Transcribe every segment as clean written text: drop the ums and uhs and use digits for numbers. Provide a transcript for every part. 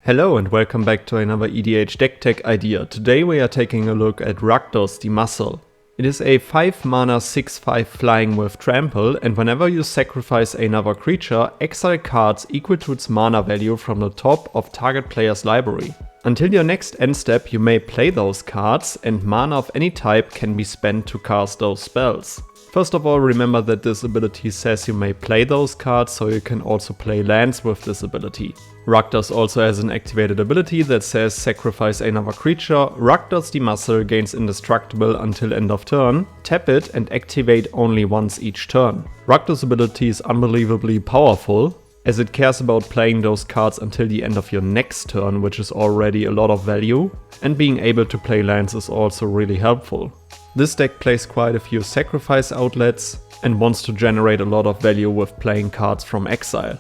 Hello and welcome back to another EDH deck tech idea. Today we are taking a look at Rakdos the Muscle. It is a 5 mana 6/5 flying with trample, and whenever you sacrifice another creature, exile cards equal to its mana value from the top of target player's library. Until your next end step you may play those cards, and mana of any type can be spent to cast those spells. First of all, remember that this ability says you may play those cards, so you can also play lands with this ability. Rakdos also has an activated ability that says sacrifice another creature. Rakdos the Muscle gains indestructible until end of turn. Tap it and activate only once each turn. Rakdos' ability is unbelievably powerful, as it cares about playing those cards until the end of your next turn, which is already a lot of value, and being able to play lands is also really helpful. This deck plays quite a few sacrifice outlets and wants to generate a lot of value with playing cards from Exile.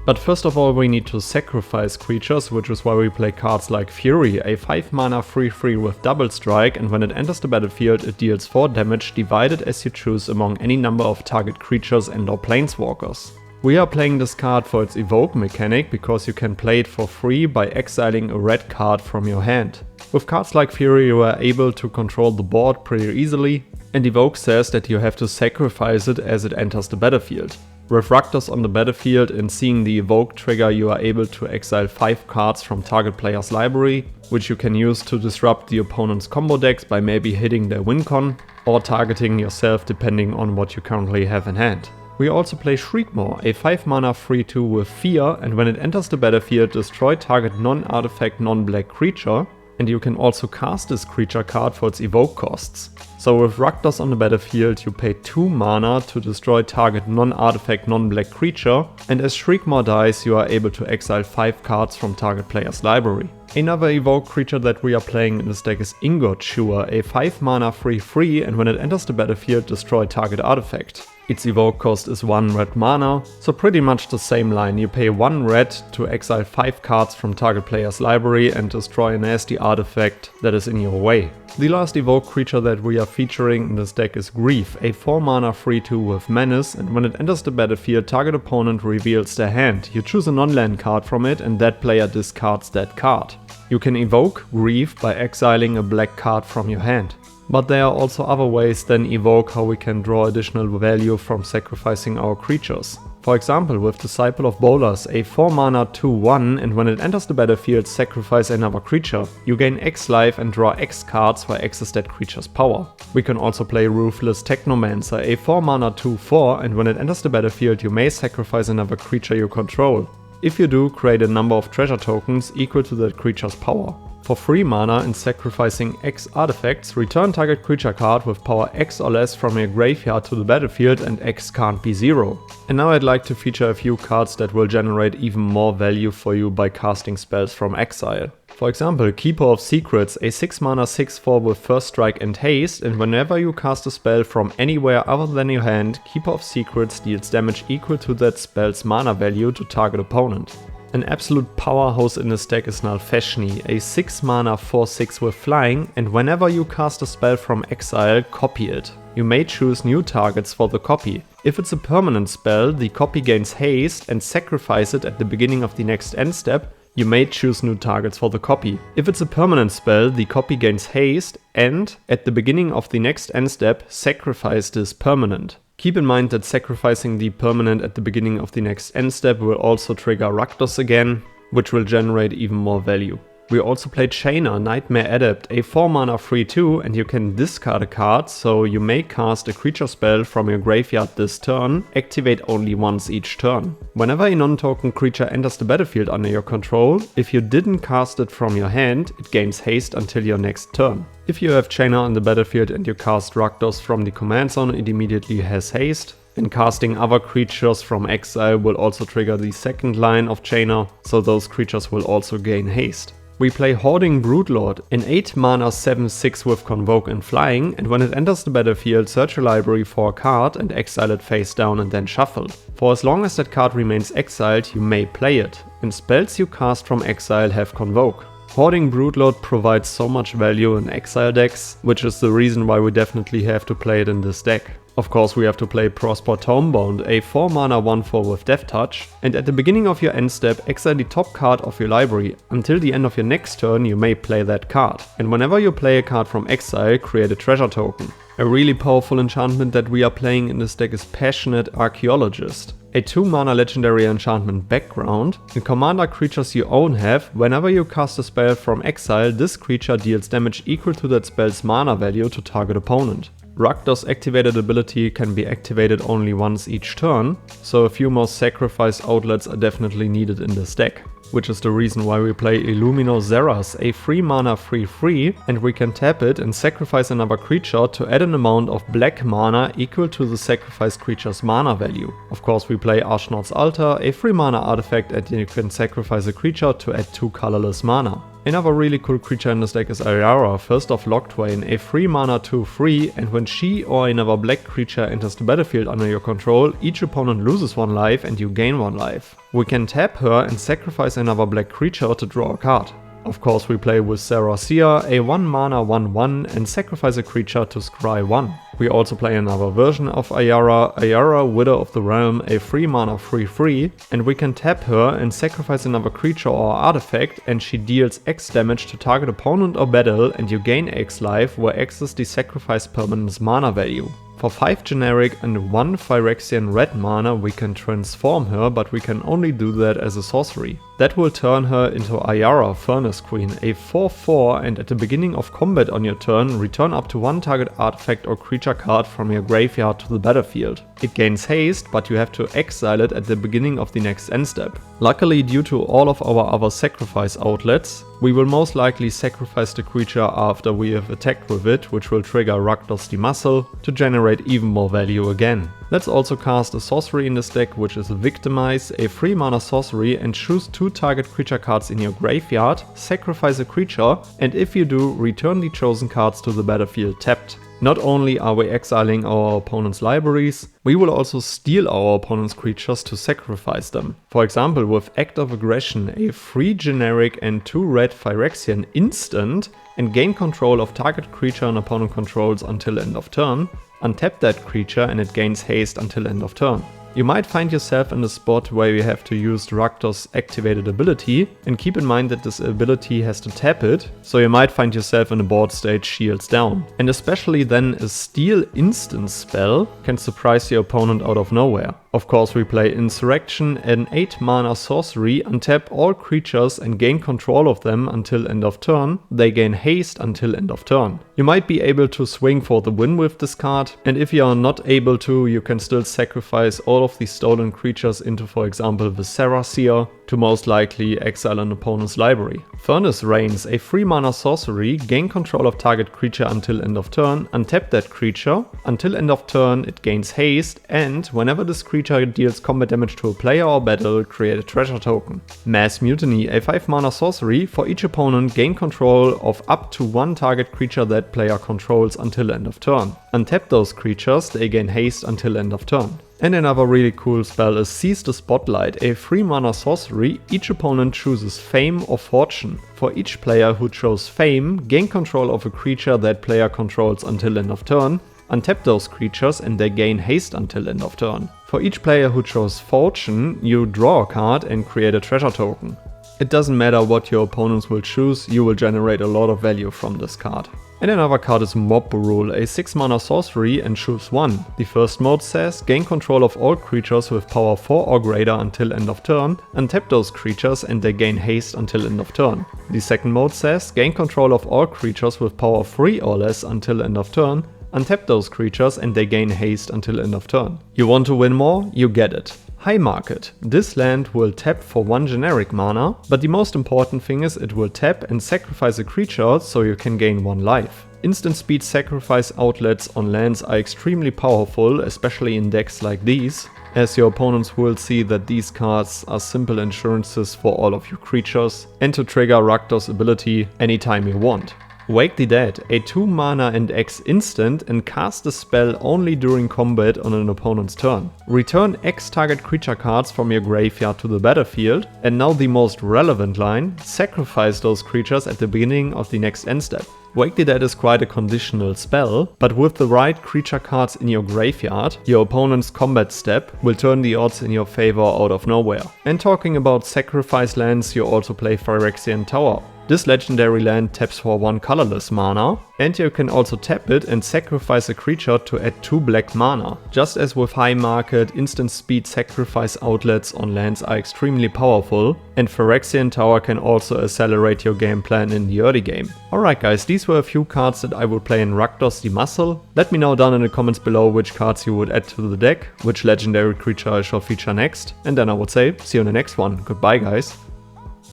But first of all we need to sacrifice creatures, which is why we play cards like Fury, a 5 mana 3/3 with double strike, and when it enters the battlefield it deals 4 damage divided as you choose among any number of target creatures and/or planeswalkers. We are playing this card for its evoke mechanic because you can play it for free by exiling a red card from your hand. With cards like Fury you are able to control the board pretty easily, and evoke says that you have to sacrifice it as it enters the battlefield. With Rakdos on the battlefield and seeing the evoke trigger you are able to exile 5 cards from target player's library, which you can use to disrupt the opponent's combo decks by maybe hitting their win con or targeting yourself depending on what you currently have in hand. We also play Shriekmaw, a 5 mana 3/2 with Fear, and when it enters the battlefield destroy target non-artifact non-black creature, and you can also cast this creature card for its evoke costs. So with Rakdos on the battlefield you pay 2 mana to destroy target non-artifact non-black creature, and as Shriekmaw dies you are able to exile 5 cards from target player's library. Another evoke creature that we are playing in this deck is Ingot Chewer, a 5 mana 3/3, and when it enters the battlefield destroy target artifact. Its evoke cost is 1 red mana, so pretty much the same line. You pay 1 red to exile 5 cards from target player's library and destroy a nasty artifact that is in your way. The last evoke creature that we are featuring in this deck is Grief, a 4 mana 3/2 with Menace, and when it enters the battlefield target opponent reveals their hand. You choose a non-land card from it and that player discards that card. You can evoke Grief by exiling a black card from your hand. But there are also other ways than evoke how we can draw additional value from sacrificing our creatures. For example with Disciple of Bolas, a 4 mana 2/1, and when it enters the battlefield sacrifice another creature. You gain X life and draw X cards where X is that creature's power. We can also play Ruthless Technomancer, a 4 mana 2/4, and when it enters the battlefield you may sacrifice another creature you control. If you do, create a number of treasure tokens equal to that creature's power. For 3 mana and sacrificing X artifacts, return target creature card with power X or less from your graveyard to the battlefield and X can't be 0. And now I'd like to feature a few cards that will generate even more value for you by casting spells from Exile. For example, Keeper of Secrets, a 6 mana 6/4 with First Strike and Haste, and whenever you cast a spell from anywhere other than your hand, Keeper of Secrets deals damage equal to that spell's mana value to target opponent. An absolute powerhouse in this deck is Nalfashni, a 6 mana 4/6 with Flying, and whenever you cast a spell from Exile, copy it. You may choose new targets for the copy. If it's a permanent spell, the copy gains haste, and sacrifice it at the beginning of the next end step. You may choose new targets for the copy. If it's a permanent spell, the copy gains haste, and at the beginning of the next end step, sacrifice this permanent. Keep in mind that sacrificing the permanent at the beginning of the next end step will also trigger Rakdos again, which will generate even more value. We also played Chainer, Nightmare Adept, a 4 mana 3/2, and you can discard a card, so you may cast a creature spell from your graveyard this turn, activate only once each turn. Whenever a non-token creature enters the battlefield under your control, if you didn't cast it from your hand, it gains haste until your next turn. If you have Chainer on the battlefield and you cast Rakdos from the command zone, it immediately has haste. And casting other creatures from Exile will also trigger the second line of Chainer, so those creatures will also gain haste. We play Hoarding Broodlord, an 8 mana 7/6 with Convoke and Flying, and when it enters the battlefield search your library for a card and exile it face down and then shuffle. For as long as that card remains exiled you may play it, and spells you cast from Exile have Convoke. Hoarding Broodlord provides so much value in Exile decks, which is the reason why we definitely have to play it in this deck. Of course we have to play Prosper Tomebound, a 4 mana 1/4 with Death Touch, and at the beginning of your end step exile the top card of your library. Until the end of your next turn you may play that card, and whenever you play a card from exile, create a treasure token. A really powerful enchantment that we are playing in this deck is Passionate Archaeologist. A 2 mana legendary enchantment background, and commander creatures you own have, whenever you cast a spell from exile, this creature deals damage equal to that spell's mana value to target opponent. Rakdos' activated ability can be activated only once each turn, so a few more sacrifice outlets are definitely needed in this deck. Which is the reason why we play Illumino Zeras, a 3 mana 3/3, and we can tap it and sacrifice another creature to add an amount of black mana equal to the sacrificed creature's mana value. Of course we play Ashnod's Altar, a 3 mana artifact, and you can sacrifice a creature to add 2 colorless mana. Another really cool creature in this deck is Ayara, First of Locthwain, a 3 mana 2/3, and when she or another black creature enters the battlefield under your control, each opponent loses 1 life and you gain 1 life. We can tap her and sacrifice another black creature to draw a card. Of course we play with Phyrexia, a 1 mana 1/1, and sacrifice a creature to scry 1. We also play another version of Ayara, Widow of the Realm, a 3 mana 3/3, and we can tap her and sacrifice another creature or artifact, and she deals X damage to target opponent or battle, and you gain X life, where X is the sacrificed permanent's mana value. For 5 generic and 1 Phyrexian red mana we can transform her, but we can only do that as a sorcery. That will turn her into Ayara, Furnace Queen, a 4/4, and at the beginning of combat on your turn, return up to 1 target artifact or creature card from your graveyard to the battlefield. It gains haste, but you have to exile it at the beginning of the next end step. Luckily, due to all of our other sacrifice outlets, we will most likely sacrifice the creature after we have attacked with it, which will trigger Rakdos the Muscle to generate even more value again. Let's also cast a sorcery in this deck, which is Victimize, a 3 mana sorcery, and choose 2 target creature cards in your graveyard, sacrifice a creature, and if you do, return the chosen cards to the battlefield tapped. Not only are we exiling our opponent's libraries, we will also steal our opponent's creatures to sacrifice them. For example, with Act of Aggression, a 3 generic and 2 red Phyrexian instant, and gain control of target creature an opponent controls until end of turn, untap that creature and it gains haste until end of turn. You might find yourself in a spot where you have to use Rakdos' activated ability, and keep in mind that this ability has to tap it, so you might find yourself in a board state shields down. And especially then a steal instant spell can surprise your opponent out of nowhere. Of course we play Insurrection, an 8 mana sorcery, untap all creatures and gain control of them until end of turn. They gain haste until end of turn. You might be able to swing for the win with this card, and if you are not able to, you can still sacrifice all of the stolen creatures into, for example, the Phyrexia, to most likely exile an opponent's library. Furnace Reigns, a 3 mana sorcery, gain control of target creature until end of turn, untap that creature, until end of turn it gains haste, and whenever this creature deals combat damage to a player or battle, create a treasure token. Mass Mutiny, a 5 mana sorcery, for each opponent gain control of up to 1 target creature that player controls until end of turn. Untap those creatures, they gain haste until end of turn. And another really cool spell is Seize the Spotlight, a 3 mana sorcery. Each opponent chooses Fame or Fortune. For each player who chose Fame, gain control of a creature that player controls until end of turn. Untap those creatures and they gain haste until end of turn. For each player who chose Fortune, you draw a card and create a treasure token. It doesn't matter what your opponents will choose, you will generate a lot of value from this card. And another card is Mob Rule, a 6 mana sorcery, and choose 1. The first mode says, gain control of all creatures with power 4 or greater until end of turn, untap those creatures and they gain haste until end of turn. The second mode says, gain control of all creatures with power 3 or less until end of turn, untap those creatures and they gain haste until end of turn. You want to win more? You get it. High Market. This land will tap for 1 generic mana, but the most important thing is it will tap and sacrifice a creature so you can gain 1 life. Instant speed sacrifice outlets on lands are extremely powerful, especially in decks like these, as your opponents will see that these cards are simple insurances for all of your creatures, and to trigger Rakdos' ability anytime you want. Wake the Dead, a 2 mana and X instant, and cast a spell only during combat on an opponent's turn. Return X target creature cards from your graveyard to the battlefield, and now the most relevant line, sacrifice those creatures at the beginning of the next end step. Wake the Dead is quite a conditional spell, but with the right creature cards in your graveyard, your opponent's combat step will turn the odds in your favor out of nowhere. And talking about sacrifice lands, you also play Phyrexian Tower. This legendary land taps for 1 colorless mana, and you can also tap it and sacrifice a creature to add 2 black mana. Just as with high market, instant speed sacrifice outlets on lands are extremely powerful, and Phyrexian Tower can also accelerate your game plan in the early game. Alright guys, these were a few cards that I would play in Rakdos the Muscle. Let me know down in the comments below which cards you would add to the deck, which legendary creature I shall feature next, and then I would say, see you in the next one. Goodbye guys.